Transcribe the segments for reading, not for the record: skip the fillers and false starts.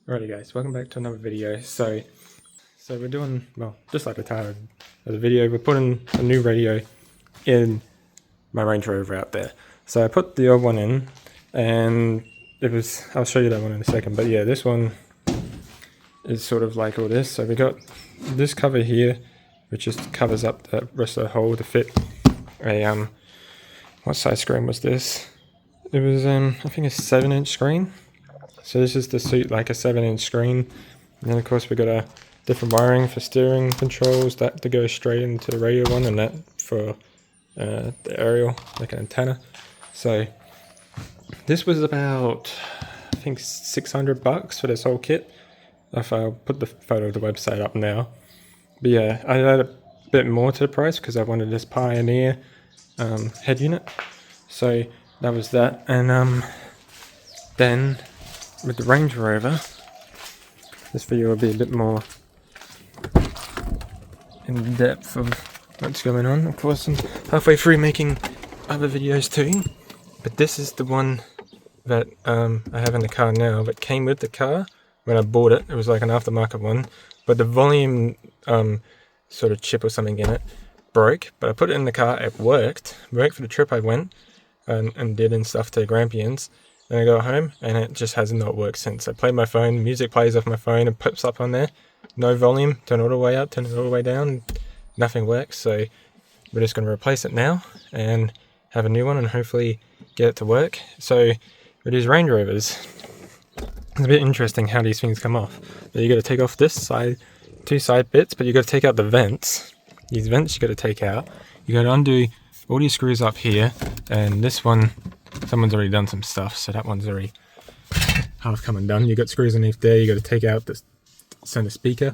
Alrighty guys, welcome back to another video. So we're doing, well, just like the title of the video, we're putting a new radio in my Range Rover out there. So I put the old one in, and it was, I'll show you that one in a second, but yeah, this one is sort of like all this. So we got this cover here, which just covers up the rest of the hole to fit a, what size screen was this? It was, I think a 7-inch screen. So this is to suit like a 7-inch screen. And then of course we got a different wiring for steering controls, that to go straight into the radio one, and that for the aerial, like an antenna. So this was about, I think, $600 for this whole kit. If I'll put the photo of the website up now. But yeah, I added a bit more to the price because I wanted this Pioneer head unit. So that was that. And then with the Range Rover, this video will be a bit more in depth of what's going on. Of course, I'm halfway through making other videos too, but this is the one that I have in the car now, that came with the car when I bought it. It was like an aftermarket one, but the volume sort of chip or something in it broke, but I put it in the car. It worked for the trip I went and did and stuff to Grampians. Then I go home and it just has not worked since. I played my phone, music plays off my phone and pops up on there. No volume, turn it all the way up, turn it all the way down, nothing works. So we're just going to replace it now and have a new one and hopefully get it to work. So with these Range Rovers, it's a bit interesting how these things come off. But you got to take off this side, two side bits, but you got to take out the vents. These vents you got to take out. You got to undo all these screws up here, and this one, someone's already done some stuff, so that one's already half come undone. You got screws underneath there. You got to take out the center speaker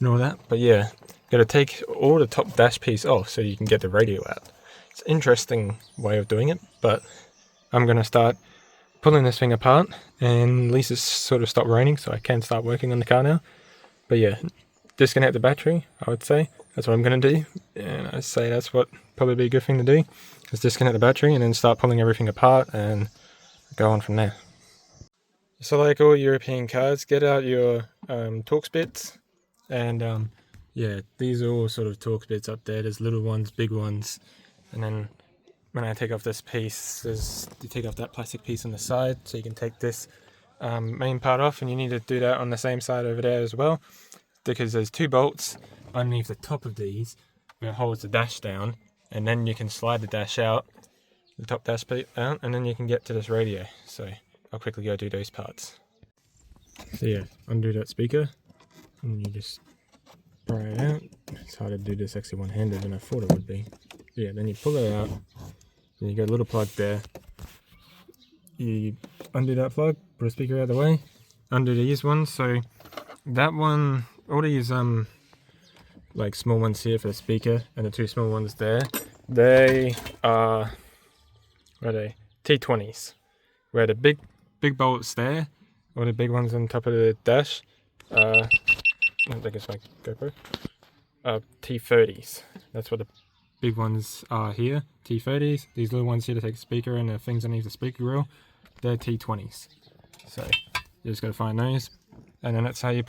and all that. But yeah, you got to take all the top dash piece off so you can get the radio out. It's an interesting way of doing it, but I'm gonna start pulling this thing apart, and at least it's sort of stopped raining, so I can start working on the car now. But yeah, disconnect the battery, I would say. That's what I'm gonna do, and I say that's what probably be a good thing to do. Just disconnect the battery and then start pulling everything apart and go on from there. So like all European cars, get out your Torx bits, and yeah, these are all sort of Torx bits up there. There's little ones, big ones, and then when I take off this piece, you take off that plastic piece on the side, so you can take this main part off, and you need to do that on the same side over there as well, because there's two bolts underneath the top of these that holds the dash down, and then you can slide the dash out, the top dash plate out, and then you can get to this radio. So I'll quickly go do those parts. So yeah, undo that speaker, and you just pry it out. It's hard to do this actually one-handed than I thought it would be. Yeah, then you pull it out, and you got a little plug there. You undo that plug, put a speaker out of the way, undo these ones. So that one, all these like small ones here for the speaker, and the two small ones there, they are, what are they? T20s. Where the big bolts there, or the big ones on top of the dash, I think it's my GoPro, T30s. That's what the big ones are here, T30s. These little ones here to take the speaker and the things underneath the speaker grill, they're T20s. So you just gotta find those, and then that's how you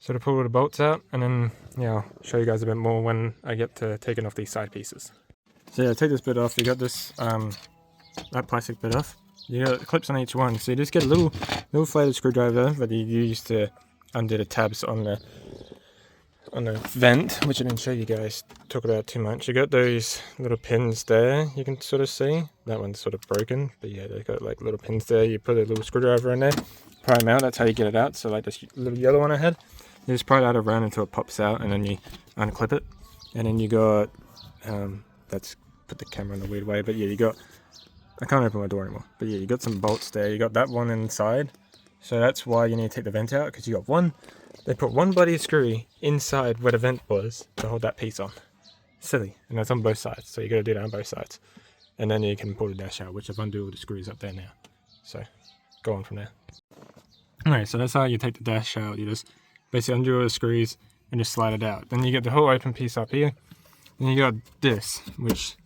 sort of pull all the bolts out, and then yeah, I'll show you guys a bit more when I get to taking off these side pieces. So yeah, take this bit off. You got this that plastic bit off. You got clips on each one, so you just get a little flathead screwdriver that you use to undo the tabs on the vent, which I didn't show you guys, talk about too much. You got those little pins there, you can sort of see. That one's sort of broken, but yeah, they've got like little pins there. You put a little screwdriver in there, pry them out, that's how you get it out. So like this little yellow one I had, you just pry that around until it pops out, and then you unclip it. And then you got, that's put the camera in a weird way, but yeah, you got, I can't open my door anymore, but yeah, you got some bolts there. You got that one inside, so that's why you need to take the vent out, because you got one, they put one bloody screw inside where the vent was to hold that piece on. Silly, and that's on both sides, so you got to do that on both sides. And then you can pull the dash out, which I've undone all the screws up there now. So go on from there. Alright, so that's how you take the dash out. You just basically undo all the screws and just slide it out. Then you get the whole open piece up here, and you got this, which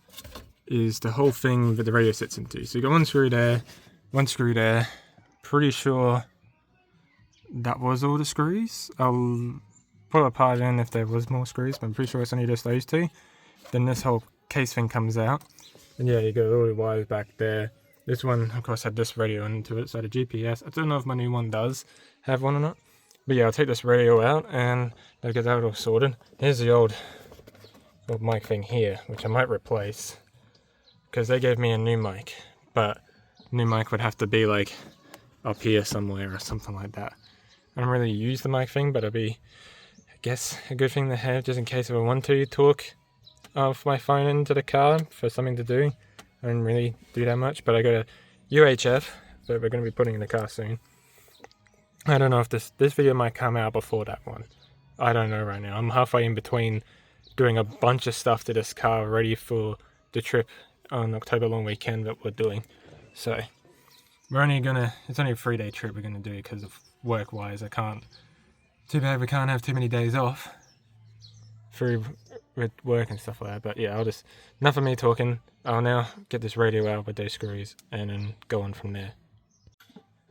is the whole thing that the radio sits into. So you got one screw there, pretty sure that was all the screws. I'll put a part in if there was more screws, but I'm pretty sure it's only just those two. Then this whole case thing comes out, and yeah, you got all the wires back there. This one, of course, had this radio into it, so the GPS. I don't know if my new one does have one or not, but yeah, I'll take this radio out and I'll get that all sorted. Here's the old mic thing here, which I might replace, because they gave me a new mic, but new mic would have to be like up here somewhere or something like that. I don't really use the mic thing, but it'll be, I guess, a good thing to have just in case if I want to talk off my phone into the car for something to do. I don't really do that much, but I got a UHF that we're going to be putting in the car soon. I don't know if this video might come out before that one. I don't know right now. I'm halfway in between doing a bunch of stuff to this car ready for the trip on October long weekend that we're doing. So we're only gonna, it's only a 3-day trip we're gonna do because of work wise. Too bad we can't have too many days off through with work and stuff like that. But yeah, enough of me talking. I'll now get this radio out with those screws and then go on from there.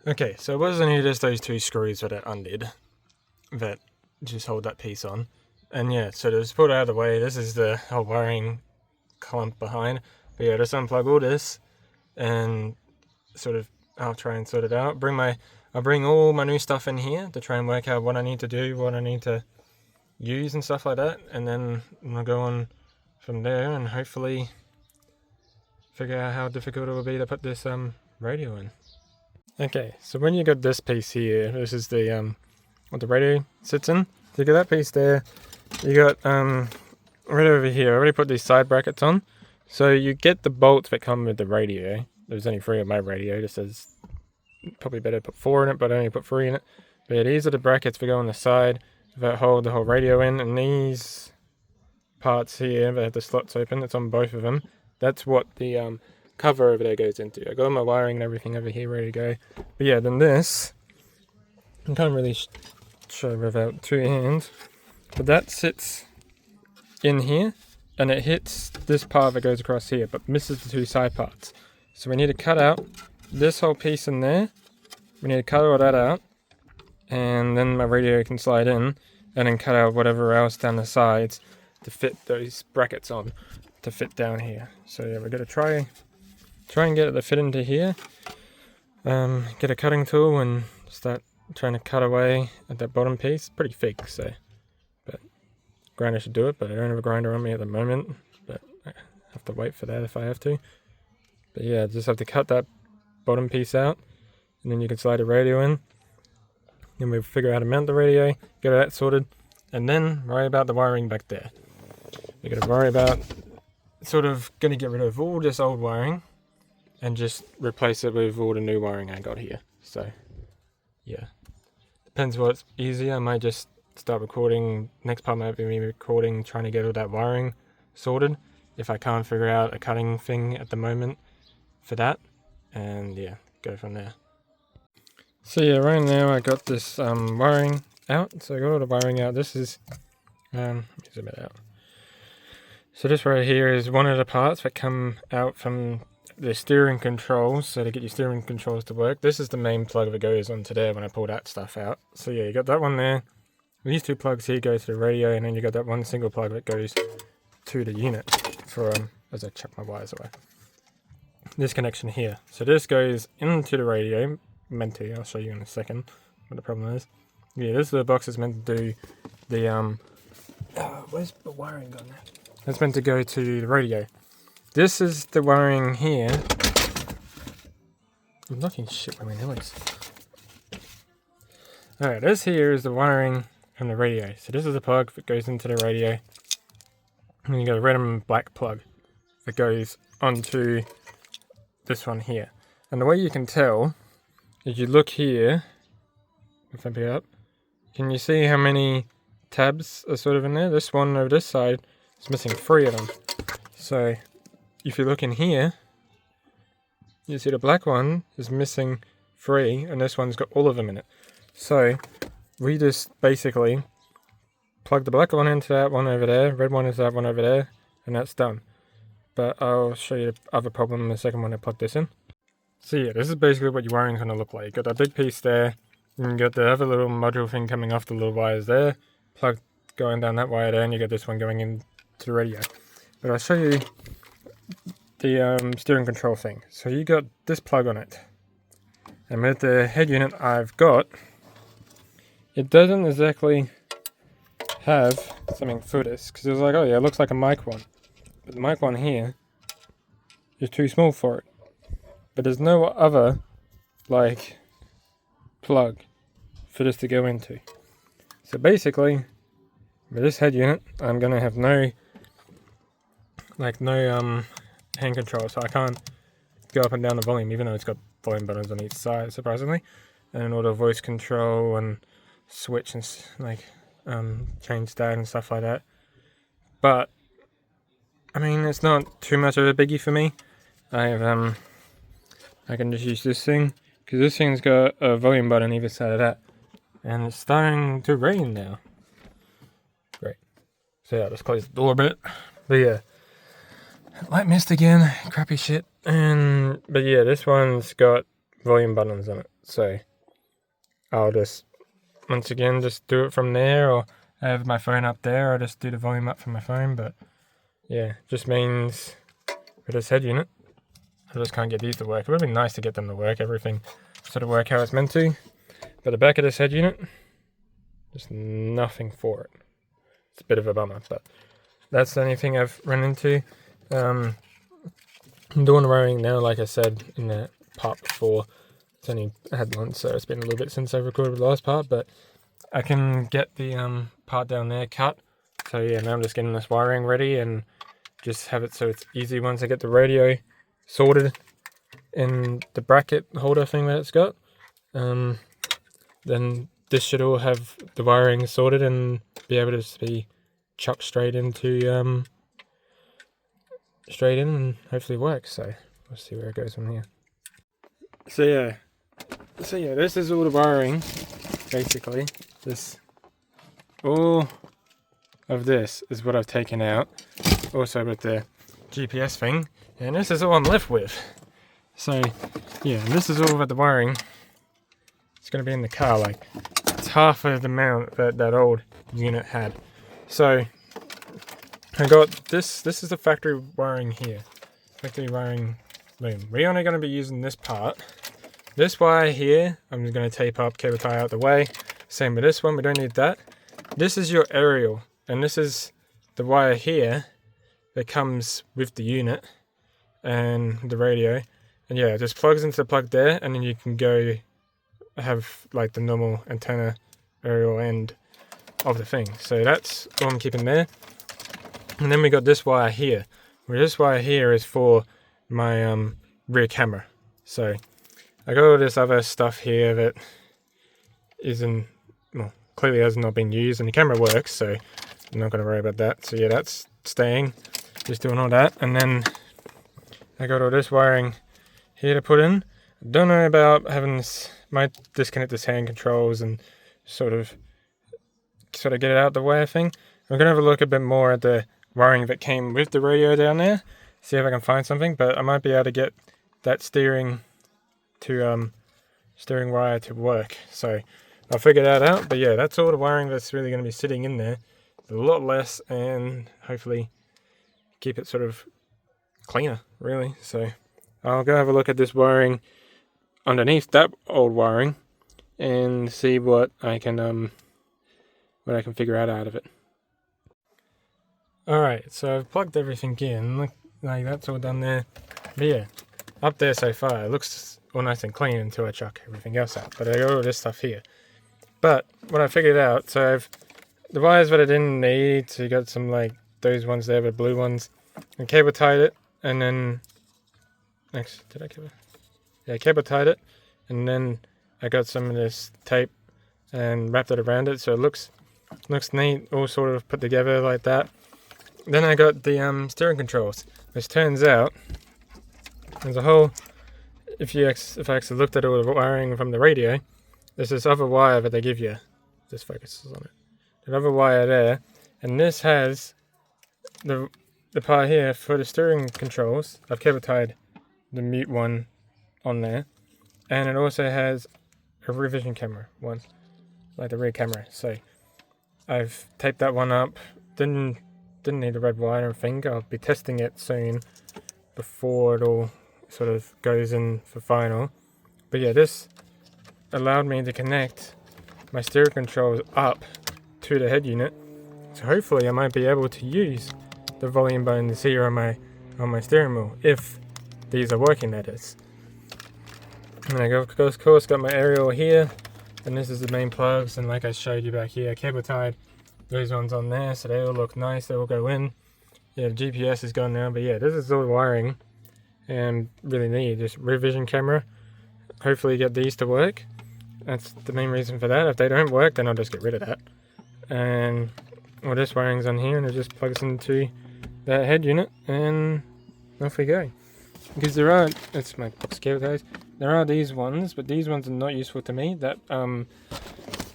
Okay, so it was only just those two screws that I undid that just hold that piece on. And yeah, so to just put it out of the way, this is the whole wiring clump behind. But yeah, just unplug all this and I'll try and sort it out. I'll bring all my new stuff in here to try and work out what I need to do, what I need to use and stuff like that, and then I'll go on from there and hopefully figure out how difficult it will be to put this radio in. Okay, so when you got this piece here, this is the what the radio sits in. So you got that piece there. You got right over here. I already put these side brackets on. So you get the bolts that come with the radio. There's only 3 on my radio. This is probably better to put 4 in it, but I only put 3 in it. But yeah, these are the brackets that go on the side that hold the whole radio in, and these parts here that have the slots open, it's on both of them. That's what the cover over there goes into. I got all my wiring and everything over here ready to go. But yeah, then this, I can't really show without 2 hands, but that sits in here, and it hits this part that goes across here, but misses the 2 side parts. So we need to cut out this whole piece in there. We need to cut all that out, and then my radio can slide in, and then cut out whatever else down the sides to fit those brackets on, to fit down here. So yeah, we're gonna try and get it to fit into here. Get a cutting tool and start trying to cut away at that bottom piece. Pretty thick, so, but grinder should do it, but I don't have a grinder on me at the moment, but I have to wait for that if I have to. But yeah, just have to cut that bottom piece out, and then you can slide the radio in. Then we'll figure out how to mount the radio, get that sorted, and then worry about the wiring back there. We're going to worry about going to get rid of all this old wiring and just replace it with all the new wiring I got here. So yeah, depends what's easier. I might just start recording. Next part might be me recording, trying to get all that wiring sorted if I can't figure out a cutting thing at the moment for that, and yeah, go from there. So yeah, right now I got this wiring out. So I got all the wiring out. This is let me zoom it out. So this right here is one of the parts that come out from the steering controls, so to get your steering controls to work. This is the main plug that goes onto there when I pull that stuff out. So yeah, you got that one there. These 2 plugs here go to the radio, and then you got that one single plug that goes to the unit for as I chuck my wires away. This connection here. So this goes into the radio, meant to. I'll show you in a second what the problem is. Yeah, this is the box that's meant to do the where's the wiring gone now? It's meant to go to the radio. This is the wiring here. I'm knocking shit with my noise. Alright, this here is the wiring from the radio. So this is the plug that goes into the radio. And you got a red and black plug that goes onto this one here. And the way you can tell, if you look here, if I pick it up, can you see how many tabs are in there? This one over this side is missing 3 of them. So if you look in here, you see the black one is missing 3, and this one's got all of them in it. So we just basically plug the black one into that one over there, red one into that one over there, and that's done. But I'll show you the other problem in a second when I plug this in. So yeah, this is basically what your wiring's going to look like. Got that big piece there, And you got the other little module thing coming off the little wires there, plug going down that wire there, and you got this one going into the radio. But I'll show you the steering control thing. So you got this plug on it, and with the head unit I've got, it doesn't exactly have something for this, because it was like, oh yeah, it looks like a mic one, but the mic one here is too small for it. But there's no other like plug for this to go into. So basically, with this head unit, I'm gonna have no hand control, so I can't go up and down the volume, even though it's got volume buttons on each side, surprisingly, and auto voice control and switch and change that and stuff like that. But I mean, it's not too much of a biggie for me. I can just use this thing, because this thing's got a volume button either side of that, and it's starting to rain now. Great. So yeah, let's close the door a bit. But yeah, light mist again, crappy shit. But yeah, this one's got volume buttons on it, so I'll just once again just do it from there, or I have my phone up there, or just do the volume up from my phone. But yeah, just means with this head unit, I just can't get these to work. It would have been nice to get them to work, everything sort of work how it's meant to. But the back of this head unit, just nothing for it. It's a bit of a bummer, but that's the only thing I've run into. I'm doing the wiring now, like I said in the part before. It's only had once, so it's been a little bit since I recorded the last part, but I can get the part down there cut. So yeah, now I'm just getting this wiring ready and just have it so it's easy once I get the radio sorted in the bracket holder thing that it's got. Then this should all have the wiring sorted and be able to just be chucked straight into straight in and hopefully work. So we'll see where it goes from here. So yeah, this is all the wiring basically. All of this is what I've taken out, also with the GPS thing, and this is all I'm left with. So yeah, this is all about the wiring. It's going to be in the car, like it's half of the amount that old unit had. So I got this is the factory wiring here, factory wiring loom. We're only going to be using this part. This wire here, I'm just going to tape up, cable tie out the way. Same with this one, we don't need that. This is your aerial, and this is the wire here that comes with the unit and the radio. And yeah, it just plugs into the plug there, and then you can go have like the normal antenna aerial end of the thing. So that's all I'm keeping there. And then we got this wire here. Where this wire here is for my rear camera. So I got all this other stuff here that isn't, well, clearly has not been used, and the camera works, so I'm not going to worry about that. So yeah, that's staying, just doing all that. And then I got all this wiring here to put in. I don't know about having this, might disconnect this hand controls and sort of get it out the way, I think. I'm going to have a look a bit more at the wiring that came with the radio down there, see if I can find something, but I might be able to get that steering wire to work. So I'll figure that out. But yeah, that's all the wiring that's really going to be sitting in there. A lot less, and hopefully keep it sort of cleaner, really. So I'll go have a look at this wiring underneath that old wiring and see what I can figure out of it. Alright, so I've plugged everything in, look, like that's all done there. But yeah, up there so far it looks all nice and clean until I chuck everything else out. But I got all this stuff here. But what I figured out, so I've the wires that I didn't need, so you got some like those ones there, the blue ones, and cable tied it, and then cable tied it, and then I got some of this tape and wrapped it around it, so it looks neat, all sort of put together like that. Then I got the steering controls, which turns out there's a whole, if I actually looked at all the wiring from the radio, there's this other wire that they give you. This focuses on it. The other wire there, and this has the part here for the steering controls. I've cable tied the mute one on there, and it also has a rear vision camera one, like the rear camera. So I've taped that one up. Didn't need a red wire or anything. I'll be testing it soon before it all sort of goes in for final. But yeah, this allowed me to connect my steering controls up to the head unit. So hopefully I might be able to use the volume buttons here on my steering wheel, if these are working, that is. And I of course got my aerial here, and this is the main plugs, and like I showed you back here, cable tied those ones on there, so they all look nice, they all go in. Yeah, the GPS is gone now, but yeah, this is all the wiring, and really neat. Just rear vision camera, hopefully get these to work. That's the main reason for that. If they don't work, then I'll just get rid of that. And all this wiring's on here, and it just plugs into that head unit, and off we go. Because there are, that's my scale ties, there are these ones, but these ones are not useful to me. That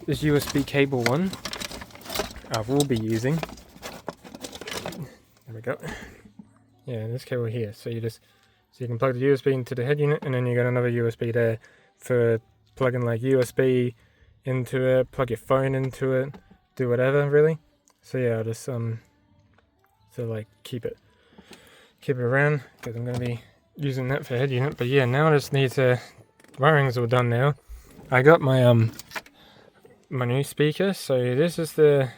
this USB cable one I will be using. There we go. Yeah, this cable here. So you can plug the USB into the head unit, and then you got another USB there for plugging like USB into it, plug your phone into it, do whatever really. So yeah, I'll just so like keep it around, because I'm gonna be using that for head unit. But yeah, now I just need to, wiring's all done now. I got my my new speaker. So this is the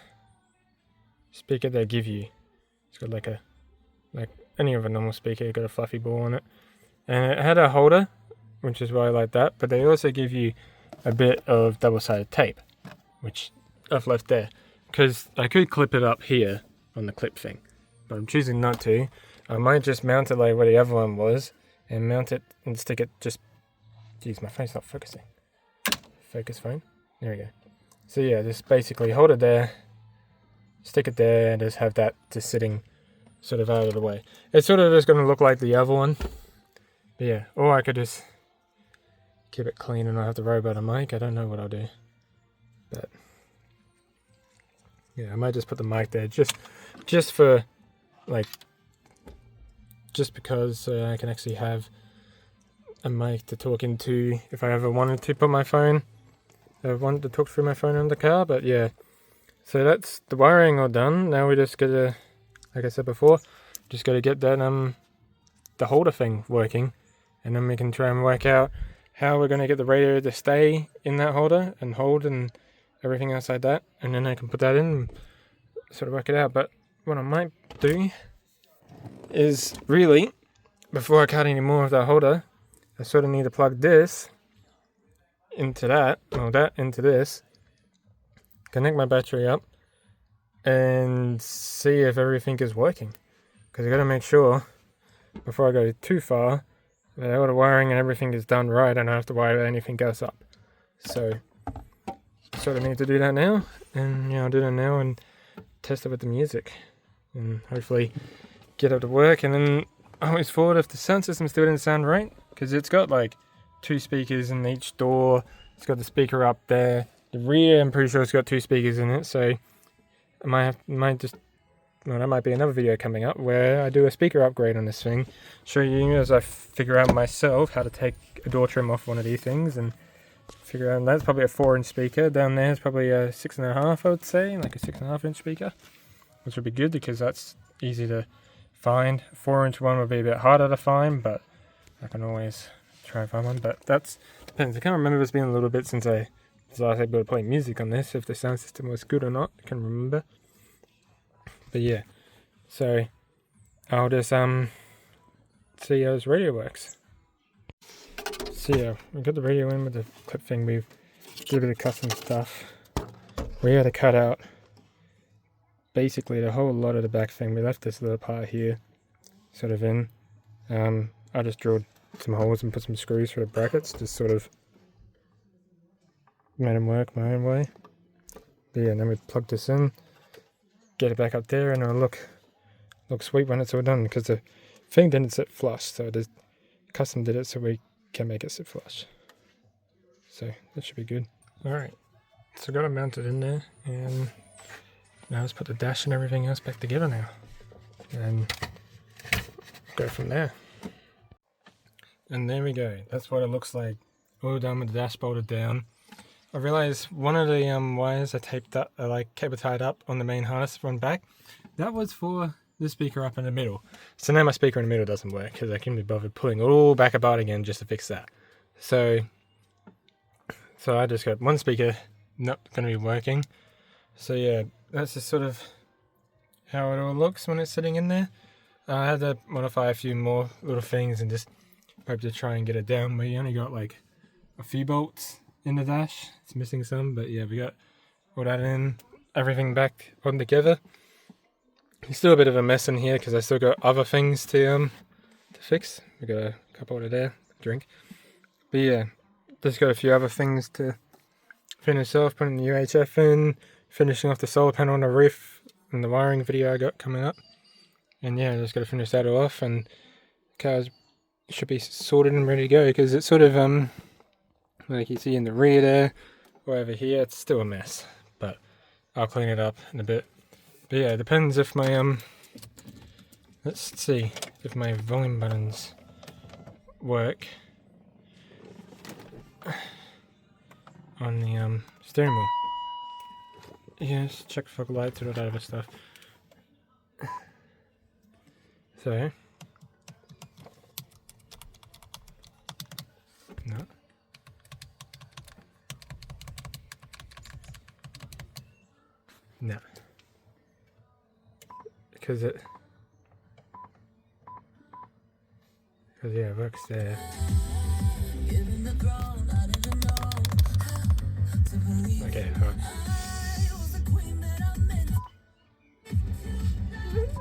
speaker they give you. It's got like any of a normal speaker, it's got a fluffy ball on it, and it had a holder, which is why I like that. But they also give you a bit of double-sided tape, which I've left there, because I could clip it up here on the clip thing, but I'm choosing not to. I might just mount it like where the other one was, and mount it and stick it just... Jeez, my phone's not focusing. Focus phone. There we go. So yeah, just basically hold it there, stick it there, and just have that just sitting sort of out of the way. It's sort of just going to look like the other one. But yeah, or I could just keep it clean and not have to worry about a mic. I don't know what I'll do. But yeah, I might just put the mic there just for like... just because I can actually have a mic to talk into if I ever wanted to put my phone. I wanted to talk through my phone in the car, but yeah. So that's the wiring all done. Now we just gotta, like I said before, just gotta get that the holder thing working, and then we can try and work out how we're gonna get the radio to stay in that holder and hold and everything else like that, and then I can put that in and sort of work it out. But what I might do is really, before I cut any more of that holder, I sort of need to plug this into that, or that into this, connect my battery up, and see if everything is working. Because I got to make sure, before I go too far, that all the wiring and everything is done right, and I don't have to worry about anything else up. So, sort of need to do that now, and yeah, I'll do that now and test it with the music, and hopefully get it to work. And then I always thought if the sound system still didn't sound right, because it's got like 2 speakers in each door, it's got the speaker up there, the rear I'm pretty sure it's got 2 speakers in it, so I might just, well, that might be another video coming up where I do a speaker upgrade on this thing, show you as I figure out myself how to take a door trim off one of these things, and figure out, that's probably a 4-inch speaker, down there is probably a 6.5, I would say, like a 6.5-inch speaker, which would be good because that's easy to find. 4-inch one would be a bit harder to find, but I can always try and find one. But that's depends. I can't remember, it's been a little bit since I was last able to play music on this, if the sound system was good or not, I can't remember. But yeah, so I'll just see how this radio works. So yeah, we got the radio in with the clip thing. We've did a bit of custom stuff. We had to cut out basically the whole lot of the back thing. We left this little part here sort of in. I just drilled some holes and put some screws for the brackets, just sort of made them work my own way. But yeah, and then we plug this in, get it back up there, and it'll look sweet when it's all done, because the thing didn't sit flush, so the custom did it so we can make it sit flush. So that should be good. Alright, so I got it mounted in there, and now let's put the dash and everything else back together now, and go from there. And there we go, that's what it looks like, all done with the dash bolted down. I realized one of the wires I taped up, like cable tied up on the main harness from back, that was for the speaker up in the middle. So now my speaker in the middle doesn't work because I couldn't be bothered pulling it all back apart again just to fix that. So I just got one speaker not going to be working. So yeah, that's just sort of how it all looks when it's sitting in there. I had to modify a few more little things and just hope to try and get it down. We only got like a few bolts in the dash. It's missing some, but yeah, we got all that in, everything back on together. It's still a bit of a mess in here because I still got other things to fix. We got a cup holder there, drink. But yeah, just got a few other things to finish off, putting the UHF in, finishing off the solar panel on the roof, and the wiring video I got coming up. And yeah, just got to finish that all off, and the car should be sorted and ready to go because it's sort of like you see in the rear there, or over here, it's still a mess, but I'll clean it up in a bit. But yeah, it depends if my let's see if my volume buttons work on the steering wheel. Yes, check fog lights and all that other stuff. So no. No. Because yeah, it works there. Okay,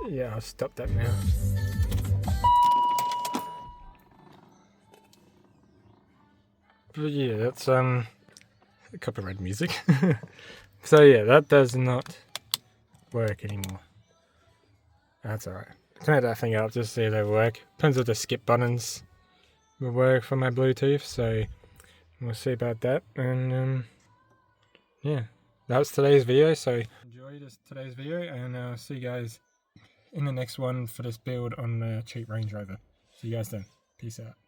yeah, I'll stop that now. But yeah, that's copyright music. So yeah, that does not work anymore. That's alright. Connect that thing up just to see if they work. Depends if the skip buttons will work for my Bluetooth, so we'll see about that. And yeah, that was today's video. So enjoy today's video, and I'll see you guys in the next one for this build on the cheap Range Rover. See you guys then. Peace out.